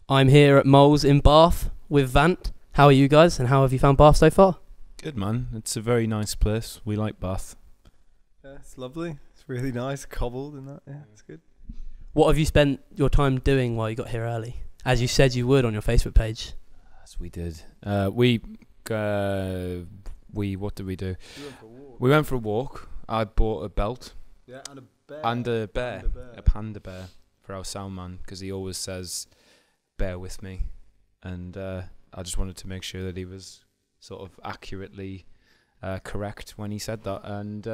I'm here at Moles in Bath with Vant. How are you guys, and how have you found Bath so far? Good, man. It's a very nice place. We like Bath. Yeah, it's lovely. It's really nice, cobbled and that. Yeah, it's good. What have you spent your time doing while you got here early? As you said you would on your Facebook page. As we did. What did we do? We went for a walk. I bought a belt. Yeah, and a bear. And a bear. A panda bear for our sound man, because he always says, "Bear with me," and I just wanted to make sure that he was sort of accurately correct when he said that, and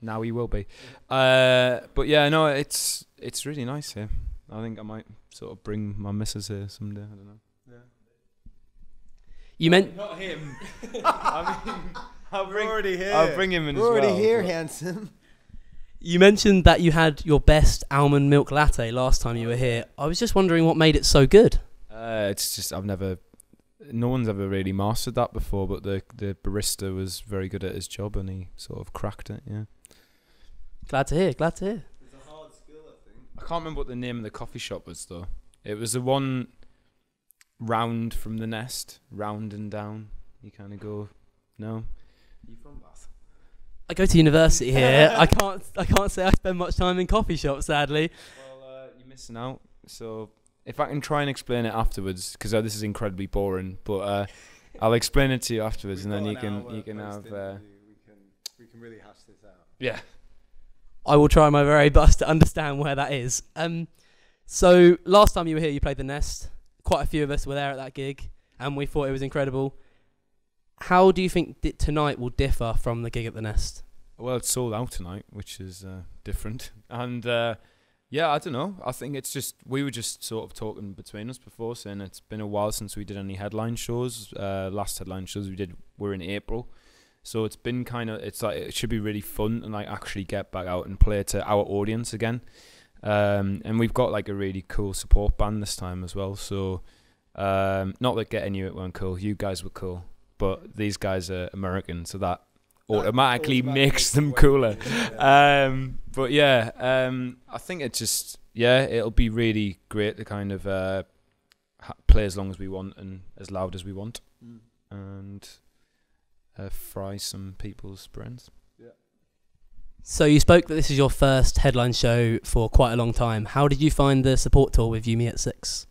now he will be. But yeah, no, it's really nice here. I think I might sort of bring my missus here someday. I don't know. Yeah. You meant not him. I mean, We're already here. I'll bring him in as well. We're already here, handsome. you mentioned that you had your best almond milk latte last time you were here. I was just wondering what made it so good. It's just no one's ever really mastered that before, but the barista was very good at his job and he sort of cracked it. Yeah. Glad to hear. Glad to hear. It's a hard skill, I think. I can't remember what the name of the coffee shop was though. It was the one round from the nest, round and down. You kind of go, no. Are you from Bath? I go to university here. I can't say I spend much time in coffee shops, sadly. Well, you're missing out. So if I can try and explain it afterwards, because this is incredibly boring, but I'll explain it to you afterwards, and then you can have. We can really hash this out. Yeah. I will try my very best to understand where that is. So last time you were here, you played the Nest. Quite a few of us were there at that gig, and we thought it was incredible. How do you think tonight will differ from the gig at the Nest? Well, it's sold out tonight, which is different. And yeah, I don't know. I think it's just, we were just sort of talking between us before, saying it's been a while since we did any headline shows. Last headline shows we did were in April. So it's been it's like, it should be really fun and like actually get back out and play to our audience again. And we've got like a really cool support band this time as well. So not that Getting You It weren't cool. You guys were cool. But these guys are American, so that automatically makes them cooler. But yeah, I think it's just, it'll be really great to kind of play as long as we want and as loud as we want, and fry some people's brains. Yeah. So you spoke that this is your first headline show for quite a long time. How did you find the support tour with You Me at 6?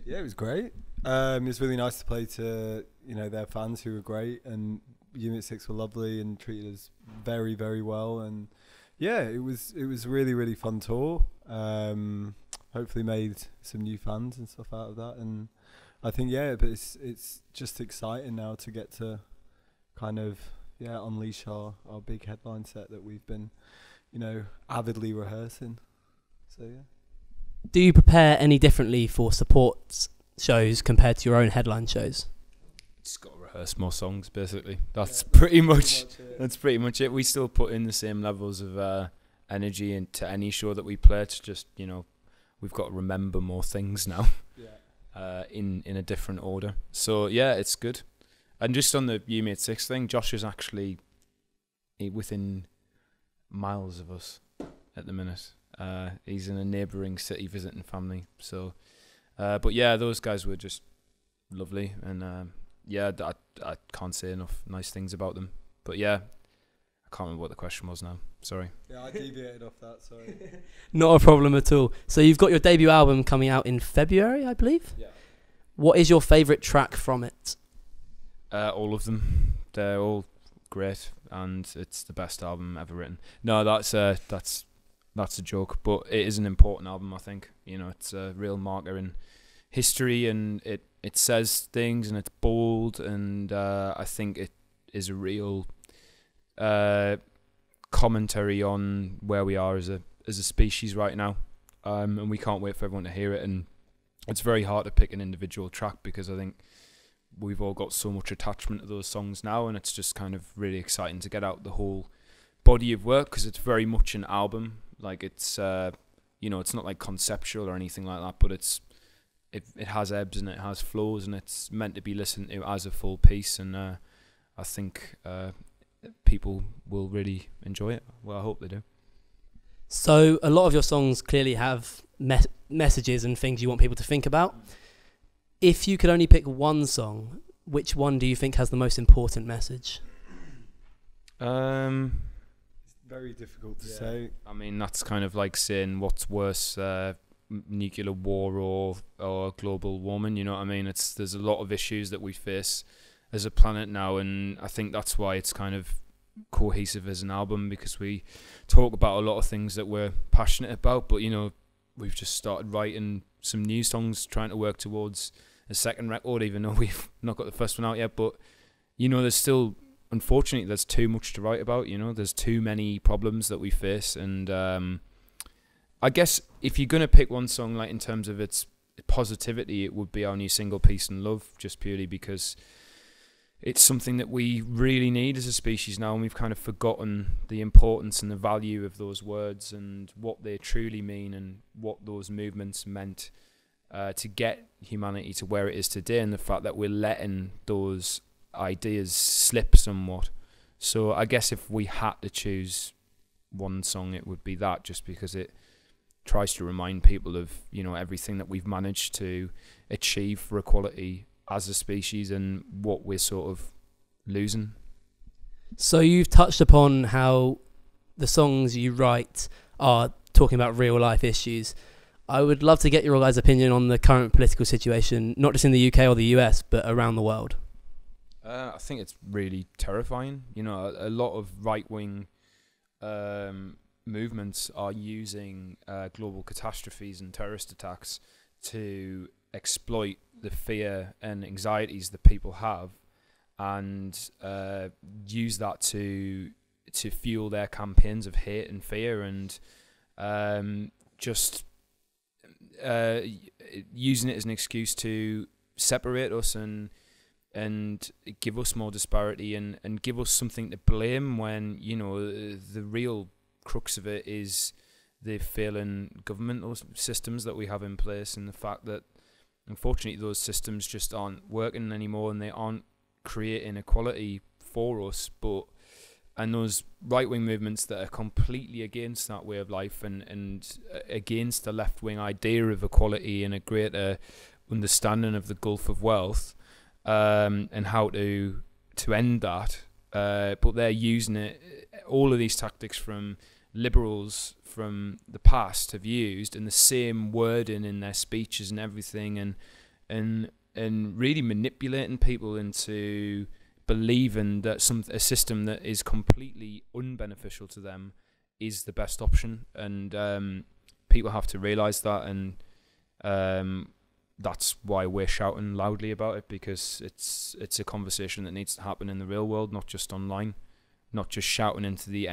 Yeah, it was great. It was really nice to play to their fans who were great, and Unit 6 were lovely and treated us very, very well, and yeah, it was a really, really fun tour. Hopefully made some new fans and stuff out of that, and I think but it's just exciting now to get to kind of unleash our big headline set that we've been avidly rehearsing. So yeah. Do you prepare any differently for support shows compared to your own headline shows? Just got to rehearse more songs, basically. That's pretty much it. We still put in the same levels of energy into any show that we play. To just we've got to remember more things now, in a different order. So yeah, it's good. And just on the You Made 6 thing, Josh is actually within miles of us at the minute. He's in a neighbouring city visiting family. So, but yeah, those guys were just lovely, and I can't say enough nice things about them. But yeah, I can't remember what the question was now. Sorry. Yeah, I deviated off that. Sorry. Not a problem at all. So you've got your debut album coming out in February, I believe. Yeah. What is your favourite track from it? All of them. They're all great, and it's the best album ever written. No, that's a joke, but it is an important album. I think it's a real marker in history, and it says things, and it's bold, and I think it is a real commentary on where we are as a species right now, and we can't wait for everyone to hear it. And it's very hard to pick an individual track, because I think we've all got so much attachment to those songs now, and it's just kind of really exciting to get out the whole body of work, because it's very much an album. Like it's it's not like conceptual or anything like that, but it has ebbs and it has flows, and it's meant to be listened to as a full piece, and I think people will really enjoy it. Well, I hope they do. So a lot of your songs clearly have messages and things you want people to think about. If you could only pick one song, which one do you think has the most important message? It's very difficult to say. I mean, that's kind of like saying what's worse, nuclear war or global warming. You know what I mean? There's a lot of issues that we face as a planet now, and I think that's why it's kind of cohesive as an album, because we talk about a lot of things that we're passionate about. But you know, we've just started writing some new songs, trying to work towards a second record, even though we've not got the first one out yet. But you know, unfortunately, there's too much to write about. You know, there's too many problems that we face, and I guess if you're gonna pick one song, like in terms of its positivity, it would be our new single, "Peace and Love," just purely because it's something that we really need as a species now, and we've kind of forgotten the importance and the value of those words and what they truly mean and what those movements meant to get humanity to where it is today, and the fact that we're letting those ideas slip somewhat. So I guess if we had to choose one song, it would be that, just because it tries to remind people of, you know, everything that we've managed to achieve for equality as a species and what we're sort of losing. So you've touched upon how the songs you write are talking about real life issues. I would love to get your guys' opinion on the current political situation, not just in the UK or the US, but around the world. I think it's really terrifying. You know, a lot of right-wing movements are using global catastrophes and terrorist attacks to exploit the fear and anxieties that people have, and use that to fuel their campaigns of hate and fear, and just using it as an excuse to separate us and give us more disparity and give us something to blame, when, you know, the real crux of it is the failing governmental systems that we have in place, and the fact that unfortunately those systems just aren't working anymore, and they aren't creating equality for us. And those right-wing movements that are completely against that way of life and against the left-wing idea of equality and a greater understanding of the gulf of wealth, and how to end that, but they're using it. All of these tactics from liberals from the past have used, and the same wording in their speeches and everything, and really manipulating people into believing that a system that is completely unbeneficial to them is the best option. And people have to realise that, and that's why we're shouting loudly about it, because it's a conversation that needs to happen in the real world, not just online, not just shouting into the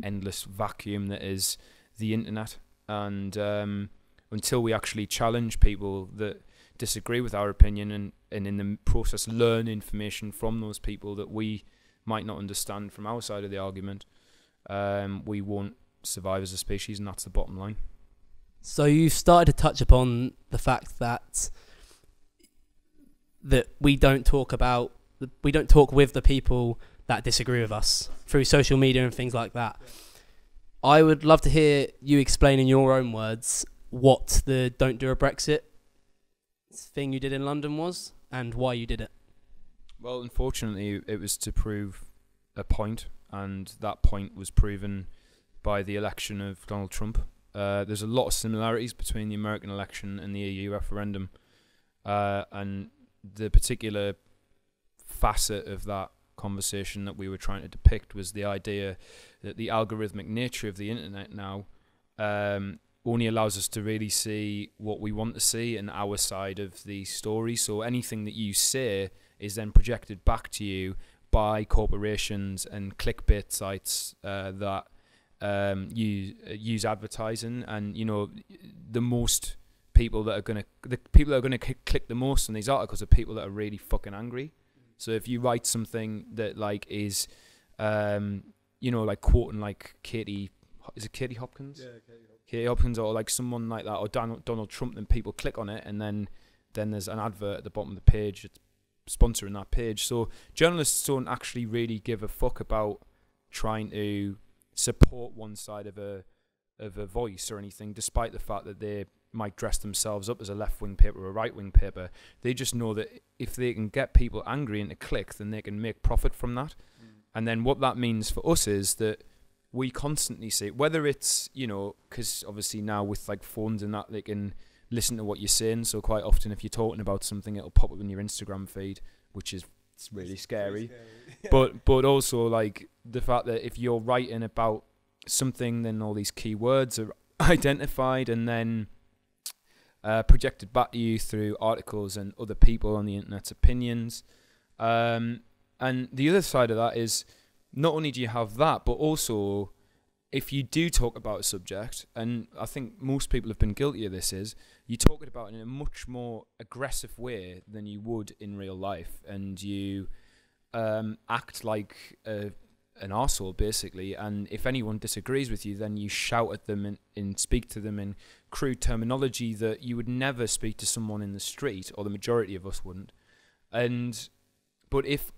endless vacuum that is the internet. And until we actually challenge people that disagree with our opinion, and in the process learn information from those people that we might not understand from our side of the argument, we won't survive as a species, and that's the bottom line. So you started to touch upon the fact that we don't talk with the people that disagree with us through social media and things like that. I would love to hear you explain in your own words what the "Don't Do a Brexit" thing you did in London was, and why you did it. Well, unfortunately, it was to prove a point, and that point was proven by the election of Donald Trump. There's a lot of similarities between the American election and the EU referendum, and the particular facet of that conversation that we were trying to depict was the idea that the algorithmic nature of the internet now only allows us to really see what we want to see and our side of the story. So anything that you say is then projected back to you by corporations and clickbait sites that use advertising. And you know, the people that are going to click the most on these articles are people that are really fucking angry. So if you write something that like is like quoting like Katie Hopkins? Yeah, Katie Hopkins, or like someone like that, or Donald Trump, then people click on it, and then there's an advert at the bottom of the page that's sponsoring that page. So journalists don't actually really give a fuck about trying to support one side of a voice or anything, despite the fact that they might dress themselves up as a left-wing paper or a right-wing paper. They just know that if they can get people angry and to click, then they can make profit from that. And then what that means for us is that we constantly see, whether it's, because obviously now with like phones and that, they can listen to what you're saying. So quite often if you're talking about something, it'll pop up in your Instagram feed, which is it's really scary. But also like the fact that if you're writing about something, then all these keywords are identified and then projected back to you through articles and other people on the internet's opinions. And the other side of that is not only do you have that, but also if you do talk about a subject, and I think most people have been guilty of this, is you talk about it in a much more aggressive way than you would in real life, and you act like an arsehole basically, and if anyone disagrees with you, then you shout at them and speak to them in crude terminology that you would never speak to someone in the street, or the majority of us wouldn't. But if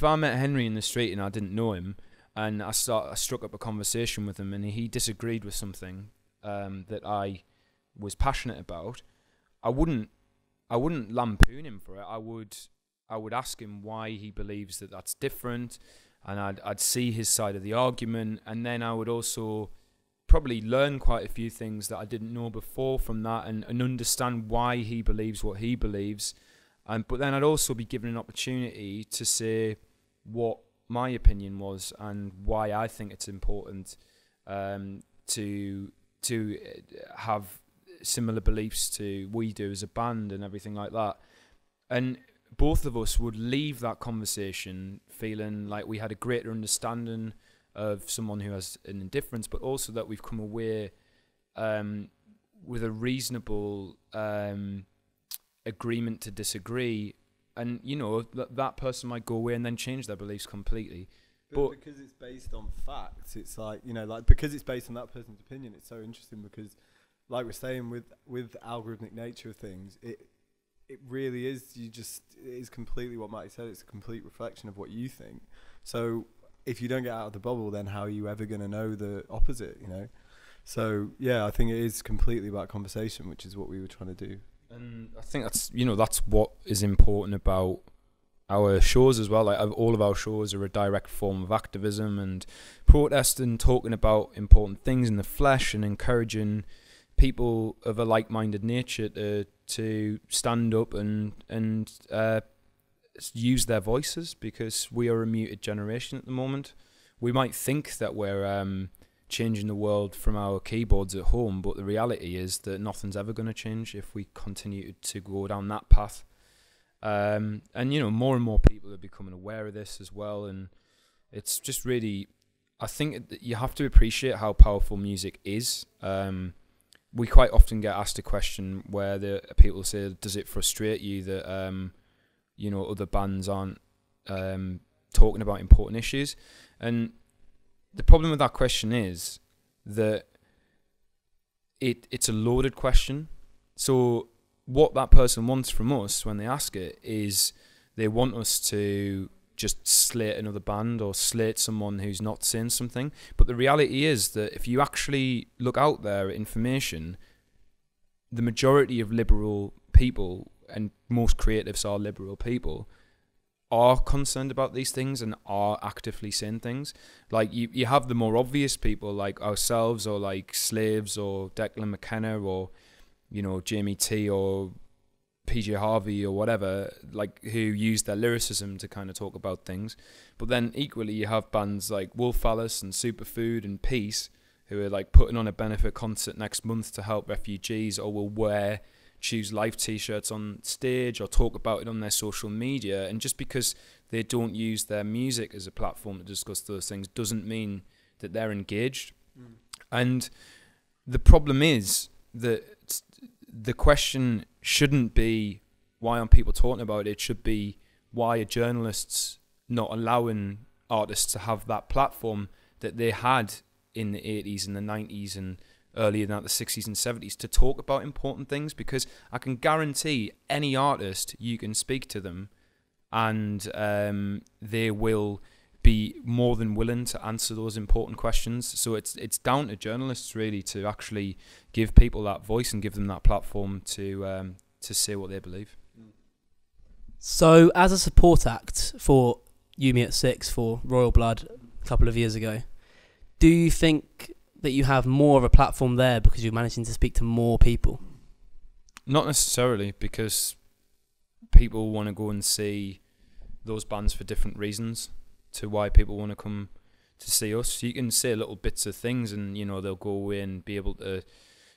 I met Henry in the street and I didn't know him, and I struck up a conversation with him, and he disagreed with something that I was passionate about, I wouldn't lampoon him for it. I would ask him why he believes that that's different, and I'd see his side of the argument, and then I would also probably learn quite a few things that I didn't know before from that, and understand why he believes what he believes. But then I'd also be given an opportunity to say what my opinion was and why I think it's important to have similar beliefs to we do as a band and everything like that. And both of us would leave that conversation feeling like we had a greater understanding of someone who has an indifference, but also that we've come away with a reasonable agreement to disagree. And that person might go away and then change their beliefs completely. But because it's based on facts, it's like, because it's based on that person's opinion, it's so interesting because, like we're saying, with algorithmic nature of things, it really is, it is completely what Matty said, it's a complete reflection of what you think. So if you don't get out of the bubble, then how are you ever going to know the opposite, So, yeah, I think it is completely about conversation, which is what we were trying to do. And I think that's what is important about our shows as well. Like all of our shows are a direct form of activism and protest and talking about important things in the flesh and encouraging people of a like-minded nature to stand up and use their voices, because we are a muted generation at the moment. We might think that we're changing the world from our keyboards at home, but the reality is that nothing's ever going to change if we continue to go down that path. And more and more people are becoming aware of this as well, and it's just really, I think that you have to appreciate how powerful music is. We quite often get asked a question where the people say, does it frustrate you that other bands aren't talking about important issues? And the problem with that question is that it's a loaded question. So what that person wants from us when they ask it is they want us to just slate another band or slate someone who's not saying something. But the reality is that if you actually look out there at information, the majority of liberal people, and most creatives are liberal people, are concerned about these things and are actively saying things. Like you have the more obvious people like ourselves, or like Slaves, or Declan McKenna, or Jamie T, or PJ Harvey, or whatever, like who use their lyricism to kind of talk about things. But then equally you have bands like Wolf Alice and Superfood and Peace, who are like putting on a benefit concert next month to help refugees, or will choose life t-shirts on stage or talk about it on their social media. And just because they don't use their music as a platform to discuss those things doesn't mean that they're engaged. And the problem is that the question shouldn't be why aren't people talking about it. It should be why are journalists not allowing artists to have that platform that they had in the 80s and the 90s and earlier than that, the 60s and 70s, to talk about important things. Because I can guarantee any artist, you can speak to them and they will be more than willing to answer those important questions. So it's down to journalists really to actually give people that voice and give them that platform to say what they believe. So, as a support act for Yumi at 6 for Royal Blood a couple of years ago, do you think that you have more of a platform there because you're managing to speak to more people? Not necessarily, because people want to go and see those bands for different reasons to why people want to come to see us. You can say little bits of things and, you know, they'll go away and be able to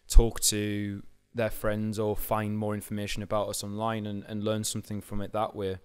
talk to their friends or find more information about us online and learn something from it that way.